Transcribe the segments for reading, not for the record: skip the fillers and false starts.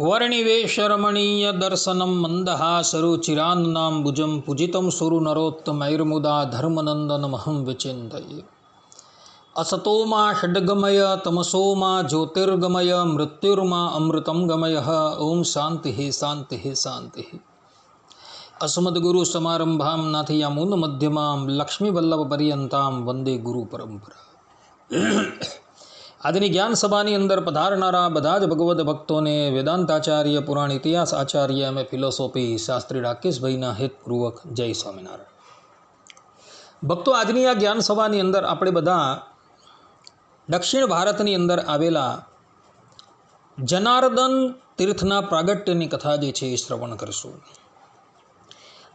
वर्णिवेशरमणीय दर्शनं मन्दहासरुचिरान्नाम्बुजं पूजितं सुरनरोत्तमैर्मुदा धर्मनन्दनमहं विचिन्तये। असतो मा षड्गमय तमसो मा ज्योतिर्गमय मृत्युर्मा अमृतं गमयः। ओम शांति शांति शांति। अस्मद्गुरुसमारम्भां नाथयामुनमध्यमां लक्ष्मीवल्लभपर्यन्तां वंदे गुरु परंपरा। આજની જ્ઞાન સભાની અંદર પધારનારા બધા જ ભગવદ ભક્તોને વેદાંતાચાર્ય પુરાણ ઇતિહાસ આચાર્ય એમ ફિલોસોફી શાસ્ત્રી રાકેશભાઈના હેતપૂર્વક જય સ્વામિનારાયણ। ભક્તો, આજની આ જ્ઞાન સભાની અંદર આપણે બધા દક્ષિણ ભારતની અંદર આવેલા જનાર્દન તીર્થના પ્રાગટ્યની કથા જે છે એ શ્રવણ કરીશું।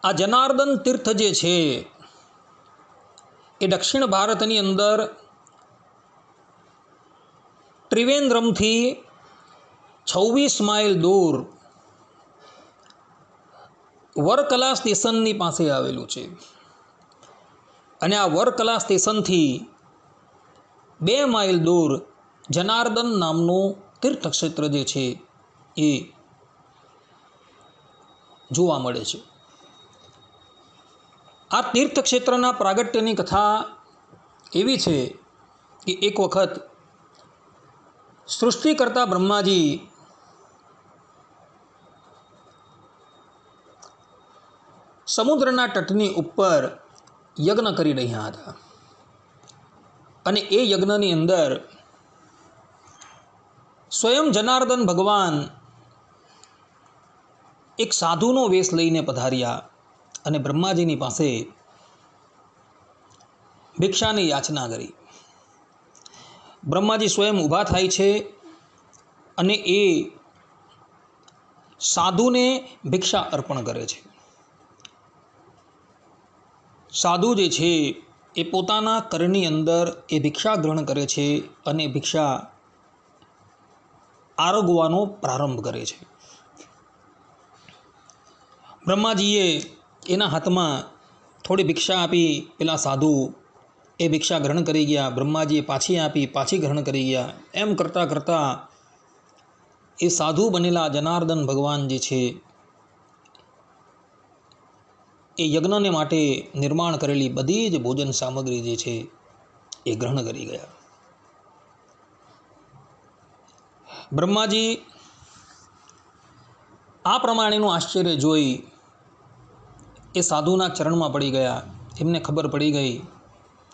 આ જનાર્દન તીર્થ જે છે એ દક્ષિણ ભારતની અંદર ત્રિવેન્દ્રમથી 26 માઇલ દૂર વરકલા સ્ટેશનની પાસે આવેલું છે અને આ વરકલા સ્ટેશનથી 2 માઇલ દૂર જનાર્દન નામનું તીર્થક્ષેત્ર જે છે એ જોવા મળે છે। આ તીર્થક્ષેત્રના પ્રાગટ્યની કથા એવી છે કે એક વખત સૃષ્ટિ કરતા બ્રહ્માજી સમુદ્રના તટની ઉપર યજ્ઞ કરી રહ્યા હતા અને એ યજ્ઞની અંદર સ્વયં જનાર્દન ભગવાન એક સાધુનો વેશ લઈને પધાર્યા અને બ્રહ્માજીની પાસે ભિક્ષાની યાચના કરી। બ્રહ્માજી સ્વયં ઊભા થાય છે અને એ સાધુને ભિક્ષા અર્પણ કરે છે। સાધુ જે છે એ પોતાના કરની અંદર એ ભિક્ષા ગ્રહણ કરે છે અને ભિક્ષા આરોગવાનો પ્રારંભ કરે છે। બ્રહ્માજીએ એના હાથમાં થોડી ભિક્ષા આપી, પેલા સાધુ એ ભિક્ષા ગ્રહણ કરી ગયા। બ્રહ્માજીએ પાછી આપી, પાછી ગ્રહણ કરી ગયા। એમ કરતાં કરતાં એ સાધુ બનેલા જનાર્દન ભગવાન જે છે એ યજ્ઞને માટે નિર્માણ કરેલી બધી જ ભોજન સામગ્રી જે છે એ ગ્રહણ કરી ગયા। બ્રહ્માજી આ પ્રમાણેનું આશ્ચર્ય જોઈ એ સાધુના ચરણમાં પડી ગયા। એમને ખબર પડી ગઈ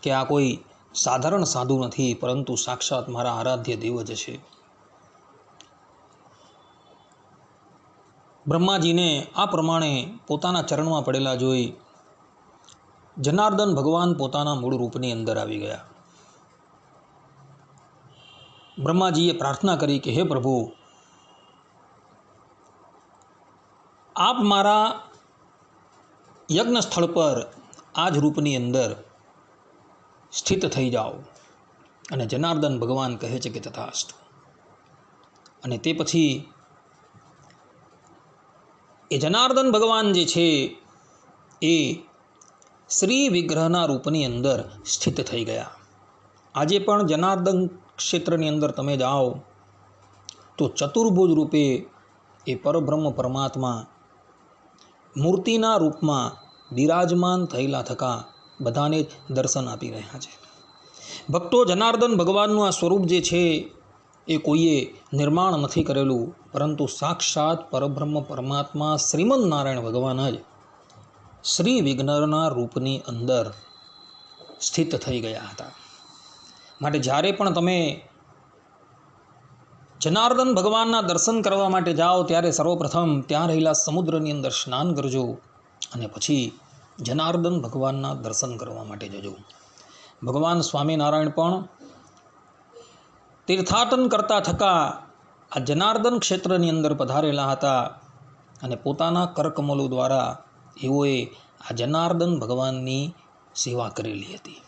કે આ કોઈ સાધારણ સાધુ નથી, પરંતુ સાક્ષાત મારા આરાધ્ય દેવ જ છે। બ્રહ્માજીને આ પ્રમાણે પોતાના ચરણમાં પડેલા જોઈ જનાર્દન ભગવાન પોતાના મૂળ રૂપની અંદર આવી ગયા। બ્રહ્માજીએ પ્રાર્થના કરી કે હે પ્રભુ, આપ મારા યજ્ઞ સ્થળ પર આ જ રૂપની અંદર સ્થિત થઈ જાઓ। અને જનાર્દન ભગવાન કહે છે કે તથાસ્તુ। અને તે પછી એ જનાર્દન ભગવાન જે છે એ શ્રી વિગ્રહના રૂપની અંદર સ્થિત થઈ ગયા। આજે પણ જનાર્દન ક્ષેત્રની અંદર તમે જાઓ તો ચતુર્ભુજ રૂપે એ પરબ્રહ્મ પરમાત્મા મૂર્તિના રૂપમાં બિરાજમાન થયેલા થકા બધાને દર્શન આપી રહ્યા છે। ભક્તો, જનાર્દન ભગવાનનું આ સ્વરૂપ જે છે એ કોઈએ નિર્માણ નથી કરેલું, પરંતુ સાક્ષાત પરબ્રહ્મ પરમાત્મા શ્રીમદ નારાયણ ભગવાન જ શ્રી વિઘ્નના રૂપની અંદર સ્થિત થઈ ગયા હતા। માટે જ્યારે પણ તમે જનાર્દન ભગવાનના દર્શન કરવા માટે જાઓ ત્યારે સર્વપ્રથમ ત્યાં રહેલા સમુદ્રની અંદર સ્નાન કરજો અને પછી જનાર્દન ભગવાનના દર્શન કરવા માટે જજો। ભગવાન સ્વામિનારાયણ પણ તીર્થાટન કરતા થકા આ જનાર્દન ક્ષેત્રની અંદર પધારેલા હતા અને પોતાના કરકમલો દ્વારા એઓએ આ જનાર્દન ભગવાનની સેવા કરેલી હતી।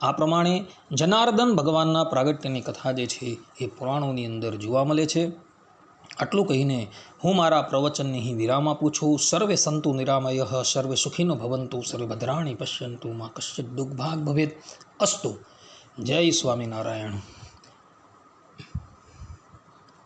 આ પ્રમાણે જનાર્દન ભગવાનના પ્રાગટ્યની કથા જે છે એ પુરાણોની અંદર જોવા મળે છે। આટલું કહીને હું મારા પ્રવચનને અહીં વિરામ આપું છું। સર્વે સંતુ નિરામયઃ, સર્વે સુખીનો ભવંતુ, સર્વે ભદ્રાણી પશ્યંતુ, મા કશ્ચિત દુઃખભાગ ભવેત। અસ્તુ। જય સ્વામિનારાયણ।